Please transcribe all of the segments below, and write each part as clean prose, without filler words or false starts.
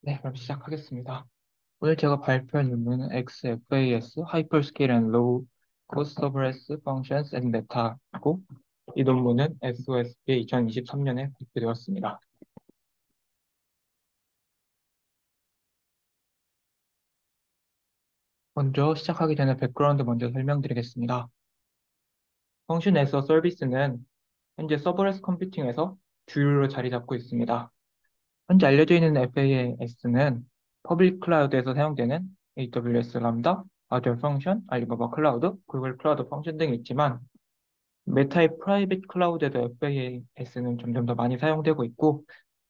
네, 그럼 시작하겠습니다. 오늘 제가 발표할 논문은 XFAS, Hyperscale and Low Cost Serverless Functions and Meta고, 이 논문은 SOSP에 2023년에 발표되었습니다. 먼저 시작하기 전에 백그라운드 먼저 설명드리겠습니다. 펑션 에서 서비스는 현재 서버레스 컴퓨팅에서 주요로 자리 잡고 있습니다. 현재 알려져 있는 FAS는 퍼블릭 클라우드에서 사용되는 AWS 람다, Azure 펑션, 알리바바 클라우드, 구글 클라우드 펑션 등이 있지만 메타의 프라이빗 클라우드에도 FAS는 점점 더 많이 사용되고 있고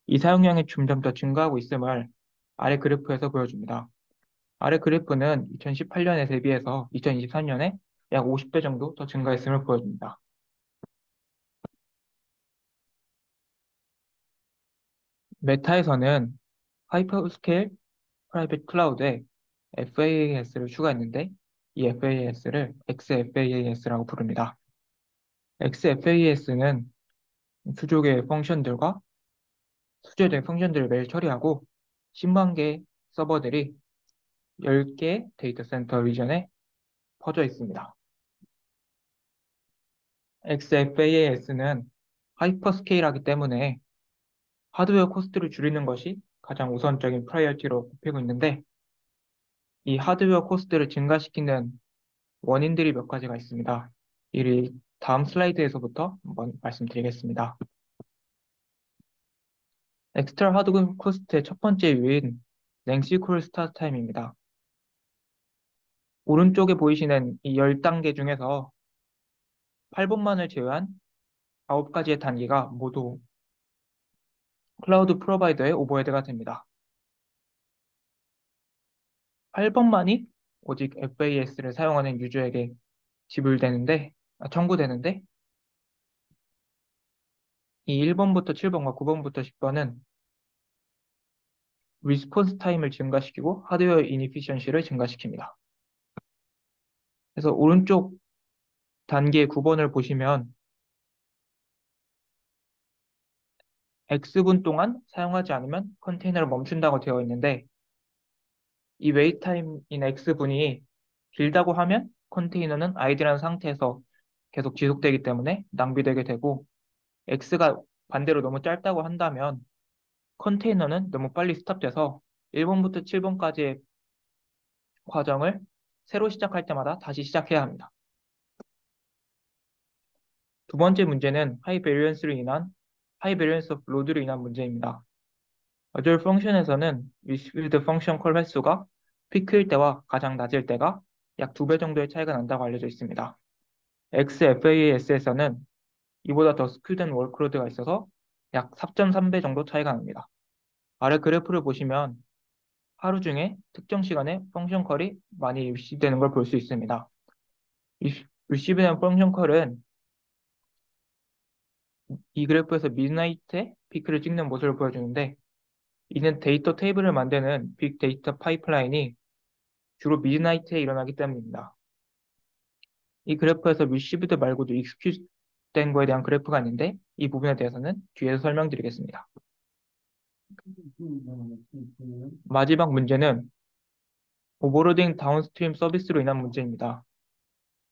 이 사용량이 점점 더 증가하고 있음을 아래 그래프에서 보여줍니다. 아래 그래프는 2018년에 대비해서 2023년에 약 50배 정도 더 증가했음을 보여줍니다. 메타에서는 하이퍼스케일 프라이빗 클라우드에 FAS를 추가했는데 이 FAS를 XFAS라고 부릅니다. XFAS는 수조의 펑션들과 수조의 펑션들을 매일 처리하고 10만 개 서버들이 10개 데이터 센터 리전에 퍼져 있습니다. XFAS는 하이퍼스케일하기 때문에 하드웨어 코스트를 줄이는 것이 가장 우선적인 프라이어티로 꼽히고 있는데 이 하드웨어 코스트를 증가시키는 원인들이 몇 가지가 있습니다. 이를 다음 슬라이드에서부터 한번 말씀드리겠습니다. 엑스트라 하드웨어 코스트의 첫 번째 이유인 랭시쿨 스타트 타임입니다. 오른쪽에 보이시는 이 10단계 중에서 8번만을 제외한 9가지의 단계가 모두 클라우드 프로바이더의 오버헤드가 됩니다. 8번만이 오직 FAS를 사용하는 유저에게 청구되는데 이 1번부터 7번과 9번부터 10번은 리스폰스 타임을 증가시키고 하드웨어 이니피션시를 증가시킵니다. 그래서 오른쪽 단계 9번을 보시면 X분 동안 사용하지 않으면 컨테이너를 멈춘다고 되어 있는데 이 웨이트 타임인 X분이 길다고 하면 컨테이너는 아이들한 상태에서 계속 지속되기 때문에 낭비되게 되고 X가 반대로 너무 짧다고 한다면 컨테이너는 너무 빨리 스탑돼서 1번부터 7번까지의 과정을 새로 시작할 때마다 다시 시작해야 합니다. 두 번째 문제는 하이 베리언스 오브 로드로 인한 문제입니다. 어절 펑션에서는 리시브드 펑션 콜 횟수가 피크일 때와 가장 낮을 때가 약 2배 정도의 차이가 난다고 알려져 있습니다. XFAS에서는 이보다 더 스큐된 워크로드가 있어서 약 4.3배 정도 차이가 납니다. 아래 그래프를 보시면 하루 중에 특정 시간에 펑션 컬이 많이 리시브되는 걸 볼 수 있습니다. 리시브된 펑션 컬은 이 그래프에서 미드나이트에 피크를 찍는 모습을 보여주는데 이는 데이터 테이블을 만드는 빅데이터 파이프라인이 주로 미드나이트에 일어나기 때문입니다. 이 그래프에서 리시브드 말고도 익스큐트 된 거에 대한 그래프가 있는데 이 부분에 대해서는 뒤에서 설명드리겠습니다. 마지막 문제는 오버로딩 다운스트림 서비스로 인한 문제입니다.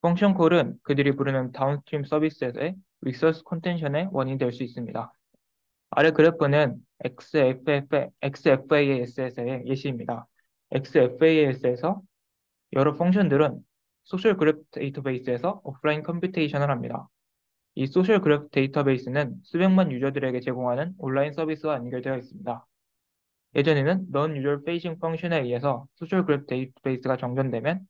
펑션 콜은 그들이 부르는 다운스트림 서비스에서의 리소스 컨텐션의 원인이 될 수 있습니다. 아래 그래프는 XFAS에서의 예시입니다. XFAS에서 여러 펑션들은 소셜 그래프 데이터베이스에서 오프라인 컴퓨테이션을 합니다. 이 소셜 그래프 데이터베이스는 수백만 유저들에게 제공하는 온라인 서비스와 연결되어 있습니다. 예전에는 non user facing 펑션에 의해서 소셜 그래프 데이터베이스가 정전되면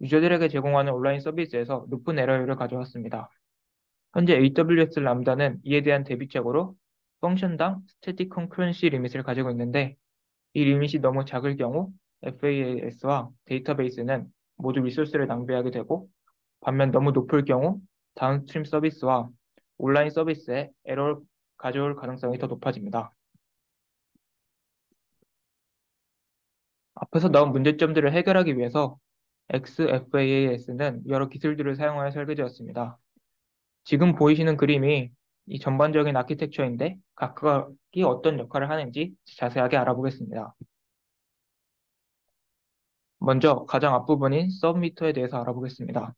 유저들에게 제공하는 온라인 서비스에서 높은 에러율을 가져왔습니다. 현재 AWS 람다는 이에 대한 대비책으로 펑션당 스태틱 컨커런시 리밋을 가지고 있는데 이 리밋이 너무 작을 경우 FAS와 데이터베이스는 모두 리소스를 낭비하게 되고 반면 너무 높을 경우 다운스트림 서비스와 온라인 서비스에 에러를 가져올 가능성이 더 높아집니다. 앞에서 나온 문제점들을 해결하기 위해서 XFAS는 여러 기술들을 사용하여 설계되었습니다. 지금 보이시는 그림이 이 전반적인 아키텍처인데 각각이 어떤 역할을 하는지 자세하게 알아보겠습니다. 먼저 가장 앞부분인 서브미터에 대해서 알아보겠습니다.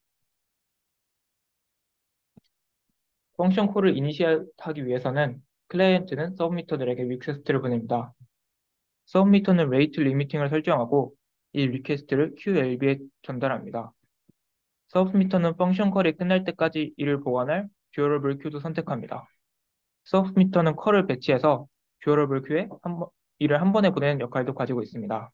펑션 콜을 이니시하기 위해서는 클라이언트는 서브미터들에게 리퀘스트를 보냅니다. 서브미터는 레이트 리미팅을 설정하고 이 리퀘스트를 QLB에 전달합니다. 서브미터는 펑션 콜이 끝날 때까지 이를 보완할 듀어러블 큐도 선택합니다. 서브미터는 컬을 배치해서 듀어러블 큐에 이를 한 번에 보내는 역할도 가지고 있습니다.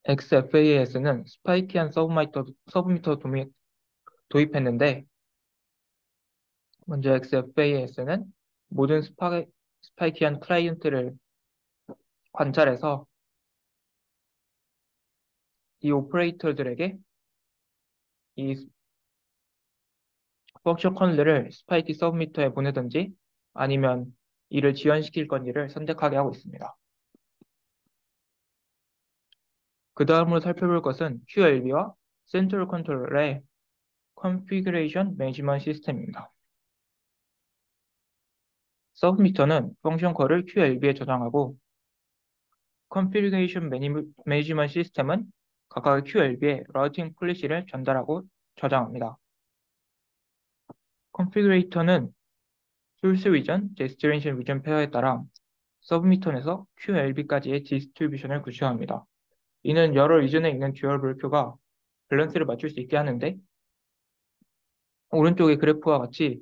XFAS는 스파이키한 서브미터 도입했는데, 먼저 XFAS는 모든 스파이키한 클라이언트를 관찰해서 이 오퍼레이터들에게 이 펑션 컬들을 스파이키 서브미터에 보내든지 아니면 이를 지연시킬 건지를 선택하게 하고 있습니다. 그 다음으로 살펴볼 것은 QLB와 센트럴 컨트롤의 컨피그레이션 매니지먼트 시스템입니다. 서브미터는 펑션 컬을 QLB에 저장하고 컨피그레이션 매니지먼트 시스템은 각각의 QLB에 라우팅 폴리시를 전달하고 저장합니다. 컨피그레이터는 소스 리전, 데스티네이션 리전 페어에 따라 서브미터에서 QLB까지의 디스트리뷰션을 구현합니다. 이는 여러 리전에 있는 듀얼블 큐가 밸런스를 맞출 수 있게 하는데 오른쪽의 그래프와 같이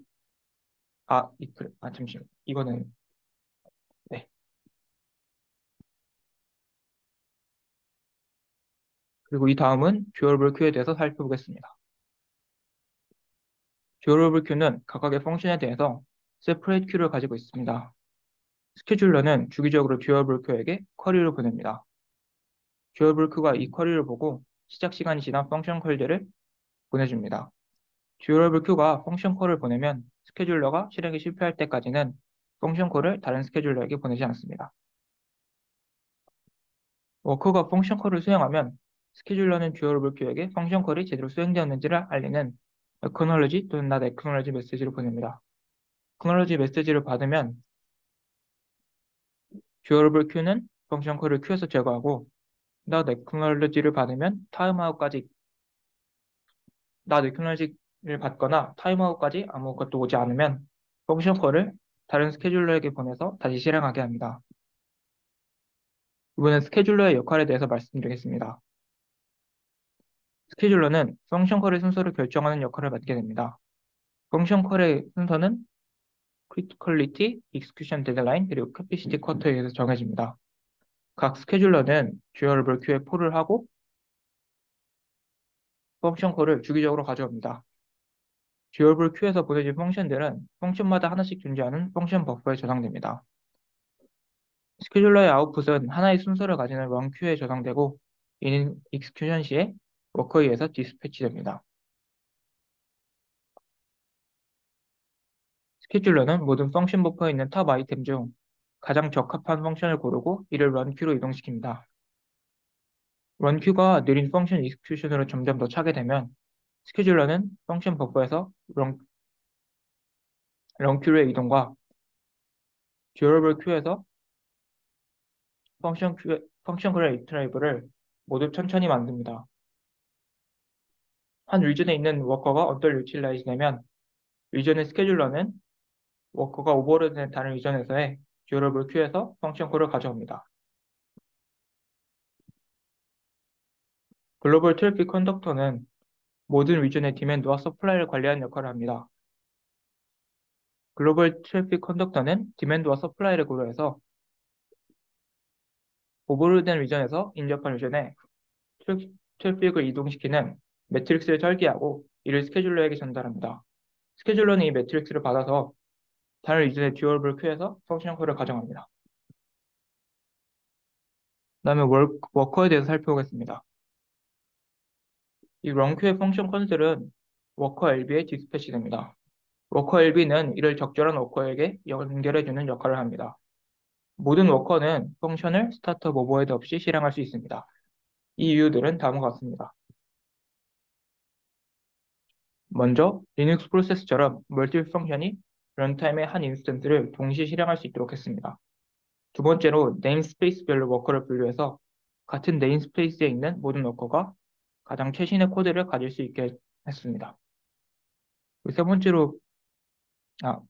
잠시만 이거는 네. 그리고 이 다음은 듀얼블 큐에 대해서 살펴보겠습니다. 듀얼블 큐는 각각의 펑션에 대해서 separate 큐를 가지고 있습니다. 스케줄러는 주기적으로 듀얼블 큐에게 쿼리를 보냅니다. 듀얼블 큐가 이 쿼리를 보고 시작 시간이 지난 펑션 콜들을 보내줍니다. 듀얼블 큐가 펑션 콜을 보내면 스케줄러가 실행에 실패할 때까지는 펑션 콜을 다른 스케줄러에게 보내지 않습니다. 워커가 펑션 콜을 수행하면 스케줄러는 듀얼블 큐에게 펑션 콜이 제대로 수행되었는지를 알리는 acknowledge 또는 not acknowledge 메시지를 보냅니다. acknowledge 메시지를 받으면 듀얼블 큐는 펑션 콜을 큐에서 제거하고 not acknowledge를 받으면 not acknowledge를 받거나 타임아웃까지 아무것도 오지 않으면 펑션 콜을 다른 스케줄러에게 보내서 다시 실행하게 합니다. 이번엔 스케줄러의 역할에 대해서 말씀드리겠습니다. 스케줄러는 펑션 콜의 순서를 결정하는 역할을 맡게 됩니다. 펑션 콜의 순서는 criticality, execution deadline, 그리고 capacity 쿼터에 의해서 정해집니다. 각 스케줄러는 듀얼블 큐에 폴을 하고 펑션 콜을 주기적으로 가져옵니다. 듀얼블 큐에서 보내진 펑션들은 펑션마다 하나씩 존재하는 펑션 버퍼에 저장됩니다. 스케줄러의 아웃풋은 하나의 순서를 가지는 런 큐에 저장되고 이는 익스큐션 시에 워커에 의해서 디스패치됩니다. 스케줄러는 모든 펑션 버퍼에 있는 탑 아이템 중 가장 적합한 펑션을 고르고 이를 런 큐로 이동시킵니다. 런 큐가 느린 펑션 익스큐션으로 점점 더 차게 되면 스케줄러는 펑션 버퍼에서 런 큐의 이동과 듀얼블 큐에서 펑션 크리에이터를 모두 천천히 만듭니다. 한 리전에 있는 워커가 언더를 유틸라이즈 되면 리전의 스케줄러는 워커가 오버로드된 다른 리전에서의 듀얼블 큐에서 펑션 콜을 가져옵니다. 글로벌 트래픽 컨덕터는 모든 리전의 디맨드와 서플라이를 관리하는 역할을 합니다. 글로벌 트래픽 컨덕터는 디맨드와 서플라이를 고려해서 오버로드된 리전에서 인접한 리전에 트래픽을 이동시키는 매트릭스를 설계하고 이를 스케줄러에게 전달합니다. 스케줄러는 이 매트릭스를 받아서 다른 리전의 듀얼블 큐에서 펑션 콜을 가정합니다. 다음에 워커에 대해서 살펴보겠습니다. 이 런큐의 펑션 콘솔은 워커 LB에 디스패치됩니다. 워커 LB는 이를 적절한 워커에게 연결해주는 역할을 합니다. 모든 워커는 펑션을 스타트업 오버헤드 없이 실행할 수 있습니다. 이 이유들은 다음과 같습니다. 먼저 리눅스 프로세스처럼 멀티 펑션이 런타임의 한 인스턴스를 동시에 실행할 수 있도록 했습니다. 두 번째로 네임스페이스별로 워커를 분류해서 같은 네임스페이스에 있는 모든 워커가 가장 최신의 코드를 가질 수 있게 했습니다. 그리고 아,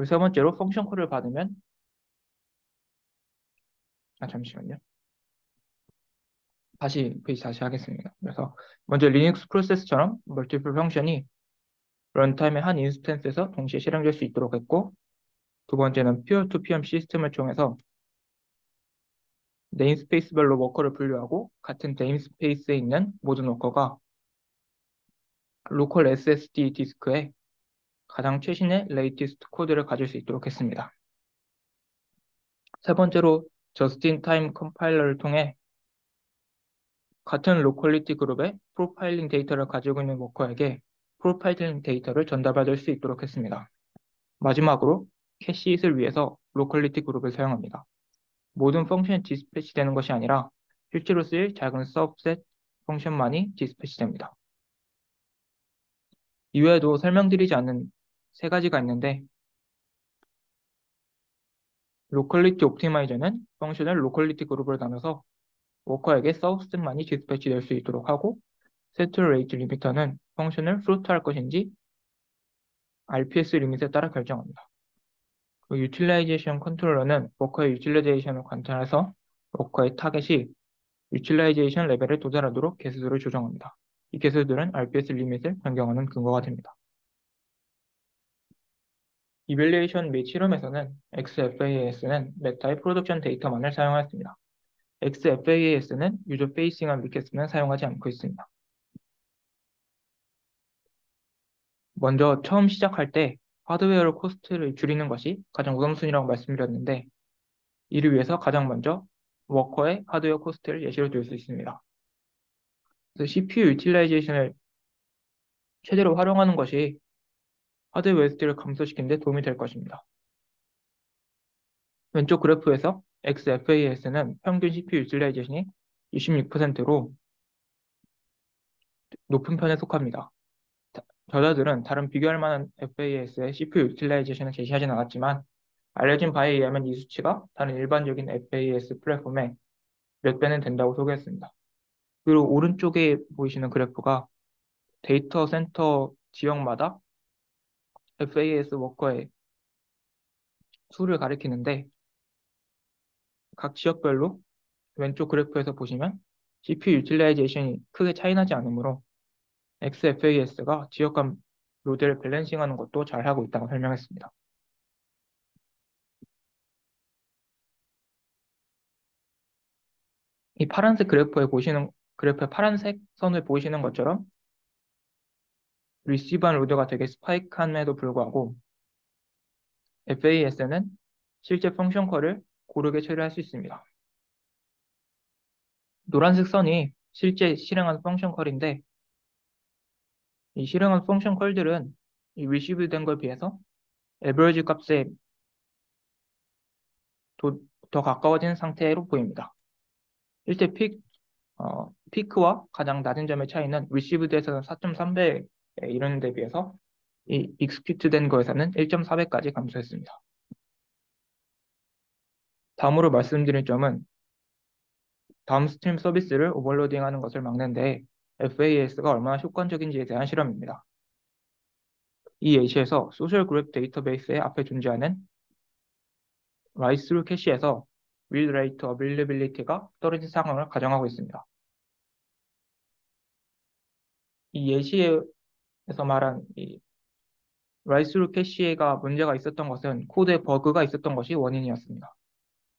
세 번째로 펑션 콜을 받으면 잠시만요. 페이지 다시 하겠습니다. 그래서 먼저 리눅스 프로세스처럼 멀티플 펑션이 런타임의 한 인스턴스에서 동시에 실행될 수 있도록 했고, 두 번째는 피어-투-피엄 시스템을 통해서 네임스페이스별로 워커를 분류하고 같은 네임스페이스에 있는 모든 워커가 로컬 SSD 디스크에 가장 최신의 레이티스트 코드를 가질 수 있도록 했습니다. 세 번째로 저스틴 타임 컴파일러를 통해 같은 로컬리티 그룹의 프로파일링 데이터를 가지고 있는 워커에게 프로파일링 데이터를 전달받을 수 있도록 했습니다. 마지막으로 캐시잇을 위해서 로컬리티 그룹을 사용합니다. 모든 펑션이 디스패치 되는 것이 아니라 실제로 쓰일 작은 서브셋 펑션만이 디스패치 됩니다. 이외에도 설명드리지 않은 세 가지가 있는데, 로컬리티 옵티마이저는 펑션을 로컬리티 그룹으로 나눠서 워커에게 서브셋만이 디스패치 될 수 있도록 하고, 세트 레이트 리미터는 펑션을 플로트할 것인지 RPS 리밋에 따라 결정합니다. 그 유틸라이제이션 컨트롤러는 워커의 유틸라이제이션을 관찰해서 워커의 타겟이 유틸라이제이션 레벨에 도달하도록 개수들을 조정합니다. 이 개수들은 RPS 리밋을 변경하는 근거가 됩니다. 이밸리에이션 및 실험에서는 XFAS는 메타의 프로덕션 데이터만을 사용하였습니다. XFAS는 유저 페이싱한 리퀘스트는 사용하지 않고 있습니다. 먼저 처음 시작할 때 하드웨어 코스트를 줄이는 것이 가장 우선순위라고 말씀드렸는데, 이를 위해서 가장 먼저 워커의 하드웨어 코스트를 예시로 들 수 있습니다. 그래서 CPU 유틸라이제이션을 최대로 활용하는 것이 하드웨어 웨스트를 감소시키는 데 도움이 될 것입니다. 왼쪽 그래프에서 XFAS는 평균 CPU 유틸라이제이션이 26%로 높은 편에 속합니다. 저자들은 다른 비교할 만한 FAS의 CPU 유틸라이제이션을 제시하진 않았지만, 알려진 바에 의하면 이 수치가 다른 일반적인 FAS 플랫폼의 몇 배는 된다고 소개했습니다. 그리고 오른쪽에 보이시는 그래프가 데이터 센터 지역마다 FAS 워커의 수를 가리키는데, 각 지역별로 왼쪽 그래프에서 보시면 CPU 유틸라이제이션이 크게 차이나지 않으므로 XFAS가 지역 간 로드를 밸런싱하는 것도 잘하고 있다고 설명했습니다. 이 파란색 그래프의 파란색 선을 보이시는 것처럼 리시브한 로드가 되게 스파이크함에도 불구하고 FAS는 실제 펑션 컬을 고르게 처리할 수 있습니다. 노란색 선이 실제 실행한 펑션 컬인데, 이 실행한 펑션 컬들은 이 리시브 된 걸 비해서 에버리지 값에 더 가까워진 상태로 보입니다. 실제 피크와 가장 낮은 점의 차이는 리시브드에서는 4.3배에 이르는 데 비해서 이 익스큐트 된 거에서는 1.4배까지 감소했습니다. 다음으로 말씀드릴 점은 다운스트림 서비스를 오버로딩하는 것을 막는데 FAS가 얼마나 효과적인지에 대한 실험입니다. 이 예시에서 소셜 그룹 데이터베이스의 앞에 존재하는 라이스루 캐시에서 read rate availability가 떨어진 상황을 가정하고 있습니다. 이 예시에서 말한 이 라이스루 캐시가 문제가 있었던 것은 코드에 버그가 있었던 것이 원인이었습니다.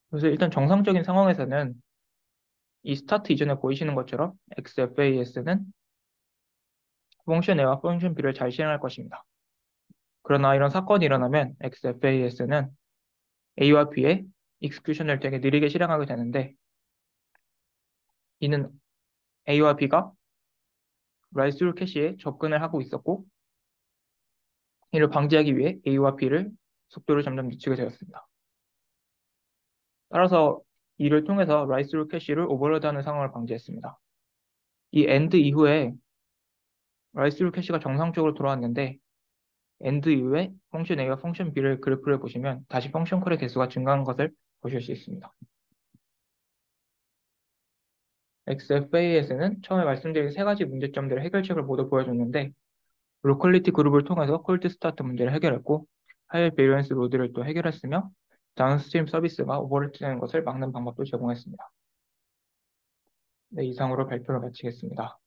그래서 일단 정상적인 상황에서는 이 스타트 이전에 보이시는 것처럼 XFAS는 펑션 A와 펑션 B를 잘 실행할 것입니다. 그러나 이런 사건이 일어나면 XFAS는 A와 B의 익스큐션을 되게 느리게 실행하게 되는데, 이는 A와 B가 라이스루 캐시에 접근을 하고 있었고, 이를 방지하기 위해 A와 B를 속도를 점점 늦추게 되었습니다. 따라서 이를 통해서 라이스루 캐시를 오버로드하는 상황을 방지했습니다. 이 엔드 이후에 라이스루 캐시가 정상적으로 돌아왔는데 AND 이후에 펑션 A와 펑션 B를 그래프를 보시면 다시 펑션 콜의 개수가 증가한 것을 보실 수 있습니다. XFAS는 처음에 말씀드린 세 가지 문제점들의 해결책을 모두 보여줬는데 로컬리티 그룹을 통해서 콜드 스타트 문제를 해결했고 하이 베리언스 로드를 또 해결했으며 다운스트림 서비스가 오버랩되는 것을 막는 방법도 제공했습니다. 네, 이상으로 발표를 마치겠습니다.